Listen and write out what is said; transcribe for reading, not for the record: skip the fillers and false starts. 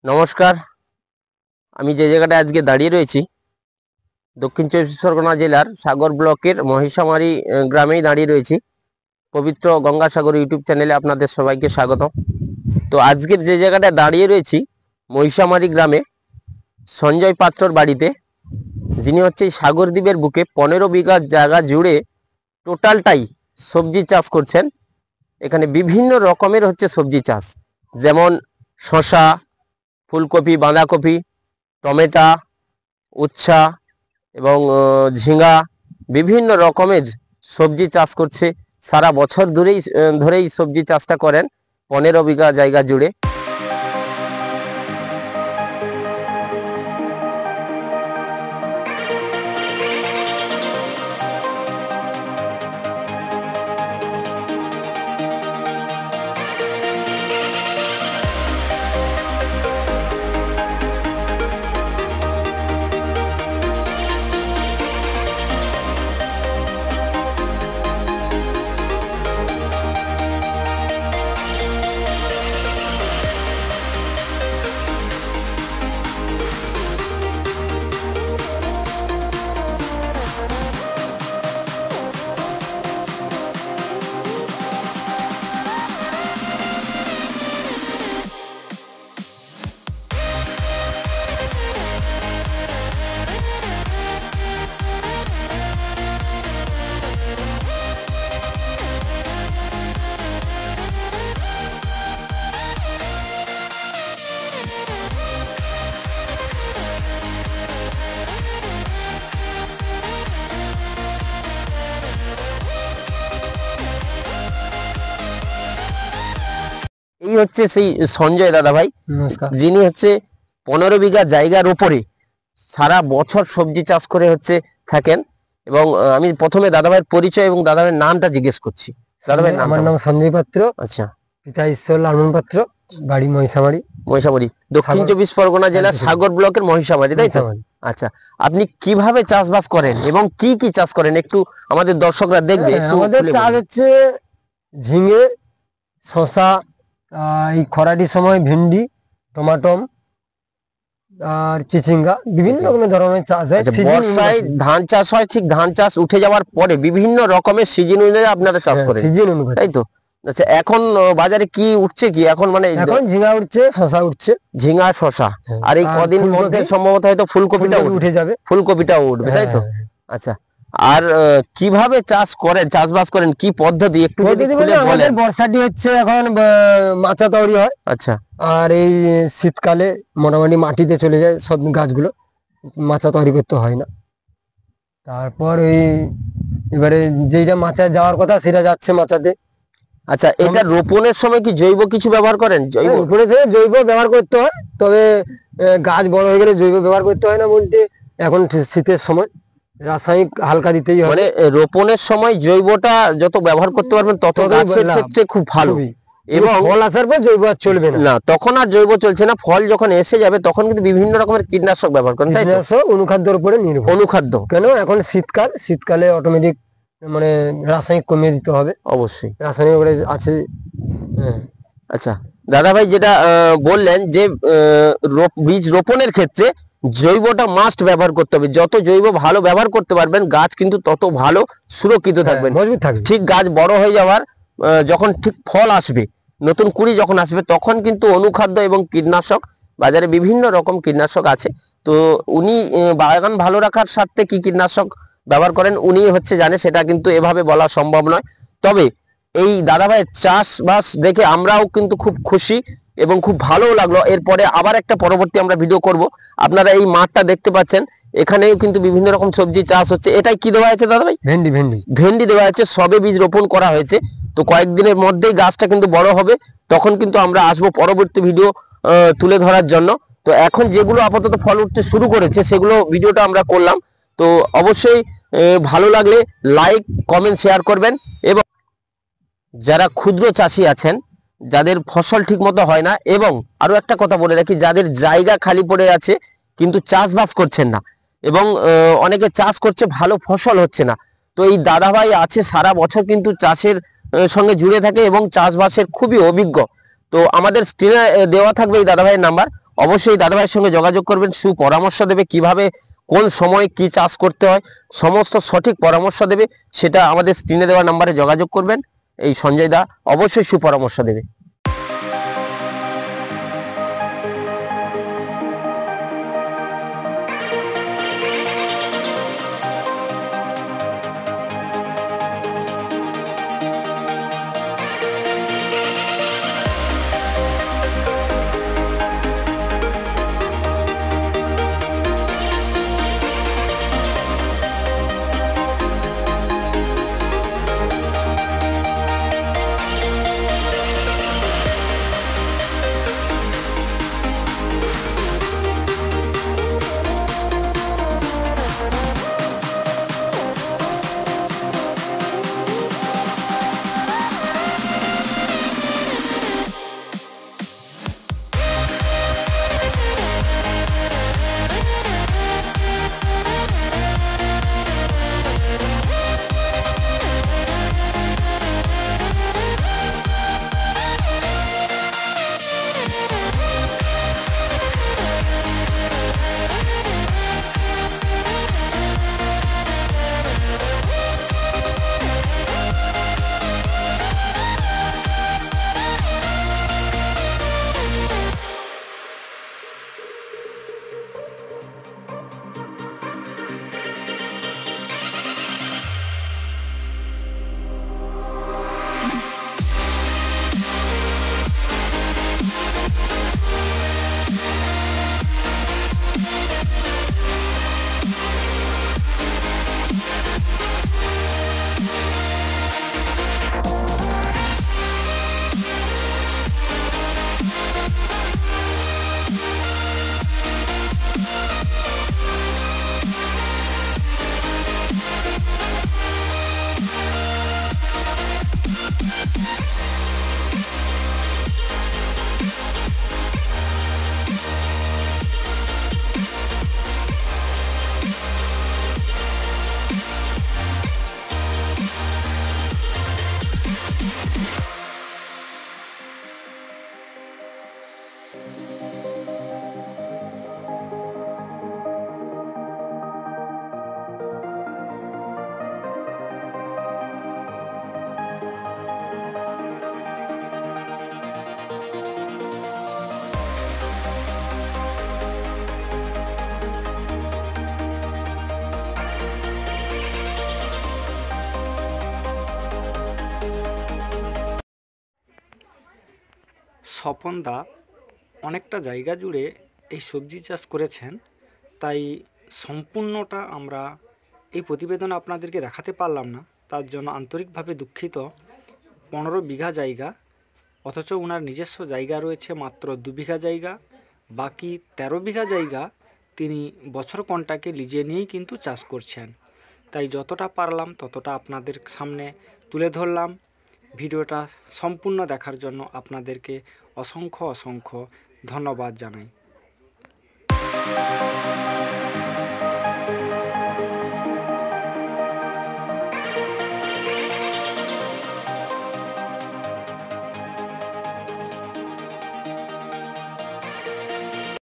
নমস্কার। আমি যে জায়গাটা আজকে দাঁড়িয়ে রয়েছি দক্ষিণ চব্বিশ পরগনা জেলার সাগর ব্লকের মহিষামারি গ্রামেই দাঁড়িয়ে রয়েছি। পবিত্র গঙ্গাসাগর ইউটিউব চ্যানেলে আপনাদের সবাইকে স্বাগত। তো আজকের যে জায়গাটা দাঁড়িয়ে রয়েছি মহিষামারি গ্রামে সঞ্জয় পাত্রর বাড়িতে, যিনি হচ্ছে এই সাগর দ্বীপের বুকে 15 বিঘা জায়গা জুড়ে টোটালটাই সবজি চাষ করছেন। এখানে বিভিন্ন রকমের হচ্ছে সবজি চাষ, যেমন শসা, ফুলকপি, বাঁধাকপি, টমেটো, উচ্ছা এবং ঝিঙ্গা, বিভিন্ন রকমের সবজি চাষ করছে। সারা বছর ধরেই সবজি চাষটা করেন 15 বিঘা জায়গা জুড়ে। এই হচ্ছে সেই সঞ্জয় দাদা ভাই, নমস্কার। যিনি হচ্ছে 15 বিঘা জায়গার উপরে সারা বছর সবজি চাষ করে হচ্ছে থাকেন। এবং আমি প্রথমে দাদা ভাইয়ের পরিচয় এবং দাদা ভাইয়ের নামটা জিজ্ঞেস করছি। দাদা ভাইয়ের আমার নাম সঞ্জয় পাত্র। আচ্ছা, পিতা ঈশ্বর লালন পাত্র, বাড়ি মহিষামারি। মহিষামারি, দক্ষিণ চব্বিশ পরগনা জেলার সাগর ব্লকের মহিষামারি, তাই তো? আচ্ছা, আপনি কিভাবে চাষবাস করেন এবং কি কি চাষ করেন একটু আমাদের দর্শকরা দেখবে। আমাদের চাষ হচ্ছে ঝিঙে, শসা, এই খরাটির সময় ভেন্ডি, টমাটম আর চিচিঙ্গা, বিভিন্ন রকমের ধরনের চাষ হয়। বর্ষায় ধান চাষ হয়, ঠিক ধান চাষ উঠে যাওয়ার পরে বিভিন্ন রকমের সিজন অনুযায়ী আপনারা চাষ করেন, সিজন অনুযায়ী, তাই তো? আচ্ছা, এখন বাজারে কি উঠছে, কি এখন মানে এখন ঝিঙা উঠছে, শসা উঠছে, ঝিঙা, শসা, আর এই কদিন মধ্যে সম্ভবত হয়তো ফুলকপিটা উঠে যাবে, ফুলকপিটাও উঠবে, তাই তো? আচ্ছা, আর কিভাবে চাষবাস করেন, কি পদ্ধতি একটু আমাদের বর্ষাটি হচ্ছে এখন মাচা তৈরি হয়। আচ্ছা, আর এই শীতকালে মোটামুটি মাটিতে চলে যায় সব গাছগুলো, মাচা তৈরি করতে হয় না। তারপর এবারে যেটা মাচায় যাওয়ার কথা সেটা যাচ্ছে মাচাতে। আচ্ছা, এটা রোপণের সময় কি জৈব কিছু ব্যবহার করেন? জৈব ব্যবহার করতে হয়, তবে গাছ বড় হয়ে গেলে জৈব ব্যবহার করতে হয় না বলতে, এখন শীতের সময় রাসায়নিক হালকা দিতেই হয়। মানে রোপণের সময় জৈবটা যত ব্যবহার করতে পারবেন তত গাছের ক্ষেত্রে খুব ভালো। এবং ফল আসার পর জৈব আর চলবে না, তখন আর জৈব চলছে না। ফল যখন এসে যাবে তখন কিন্তু বিভিন্ন রকমের কীটনাশক ব্যবহার করেন, তাই তো? অনুখাদ্যের উপরে নির্ভর। অনুখাদ্য কেন, এখন শীতকালে অটোমেটিক মানে রাসায়নিক কমিয়ে দিতে হবে, অবশ্যই রাসায়নিক আছে। আচ্ছা দাদা ভাই, যেটা বললেন যে বীজ রোপণের ক্ষেত্রে জৈবটা মাস্ট ব্যবহার করতে হবে। যত জৈব ভালো ব্যবহার করতে পারবেন গাছ কিন্তু তত ভালো সুরক্ষিত থাকবে, মজবুত থাকবে। ঠিক গাছ বড় হয়ে যাওয়ার যখন ঠিক ফল আসবে, নতুন কুড়ি যখন আসবে, তখন কিন্তু অনুখাদ্য এবং কীটনাশক, বাজারে বিভিন্ন রকম কীটনাশক আছে। তো উনি বাগান ভালো রাখার স্বার্থে কি কীটনাশক ব্যবহার করেন উনি হচ্ছে জানে, সেটা কিন্তু এভাবে বলা সম্ভব নয়। তবে এই দাদা ভাইয়ের চাষবাস দেখে আমরাও কিন্তু খুব খুশি এবং খুব ভালো লাগলো। এরপরে আবার একটা পরবর্তী আমরা ভিডিও করব। আপনারা এই মাঠটা দেখতে পাচ্ছেন, এখানেও কিন্তু বিভিন্ন রকম সবজি চাষ হচ্ছে। এটাই কি দেওয়া আছে দাদা ভাই? ভেন্ডি দেওয়া আছে, সবে বীজ রোপণ করা হয়েছে। তো কয়েকদিনের মধ্যেই গাছটা কিন্তু বড় হবে, তখন কিন্তু আমরা আসবো পরবর্তী ভিডিও তুলে ধরার জন্য। তো এখন যেগুলো আপাতত ফল উঠতে শুরু করেছে সেগুলো ভিডিওটা আমরা করলাম। তো অবশ্যই ভালো লাগলে লাইক, কমেন্ট, শেয়ার করবেন। এবং যারা ক্ষুদ্র চাষি আছেন, যাদের ফসল ঠিকমতো হয় না, এবং আরো একটা কথা বলে রাখি, যাদের জায়গা খালি পড়ে আছে কিন্তু চাষবাস করছেন না, এবং অনেকে চাষ করছে ভালো ফসল হচ্ছে না, তো এই দাদাভাই আছে সারা বছর কিন্তু চাষের সঙ্গে জুড়ে থাকে এবং চাষবাসের খুবই অভিজ্ঞ। তো আমাদের স্ক্রিনে দেওয়া থাকবে এই দাদাভাইয়ের নাম্বার, অবশ্যই দাদাভাইয়ের সঙ্গে যোগাযোগ করবেন, সুপরামর্শ দেবে কিভাবে কোন সময় কি চাষ করতে হয়, সমস্ত সঠিক পরামর্শ দেবে। সেটা আমাদের স্ক্রিনে দেওয়া নাম্বারে যোগাযোগ করবেন, এই সঞ্জয় দা অবশ্যই সুপরামর্শ দেবে। স্বপন দা অনেকটা জায়গা জুড়ে এই সবজি চাষ করেছেন, তাই সম্পূর্ণটা আমরা এই প্রতিবেদনে আপনাদেরকে দেখাতে পারলাম না, তার জন্য আন্তরিকভাবে দুঃখিত। 15 বিঘা জায়গা, অথচ ওনার নিজস্ব জায়গা রয়েছে মাত্র 2 বিঘা জায়গা, বাকি 13 বিঘা জায়গা তিনি বছর কন্টাকে লিজে নিয়েই কিন্তু চাষ করছেন। তাই যতটা পারলাম ততটা আপনাদের সামনে তুলে ধরলাম। ভিডিওটা সম্পূর্ণ দেখার জন্য আপনাদেরকে অসংখ্য ধন্যবাদ জানাই।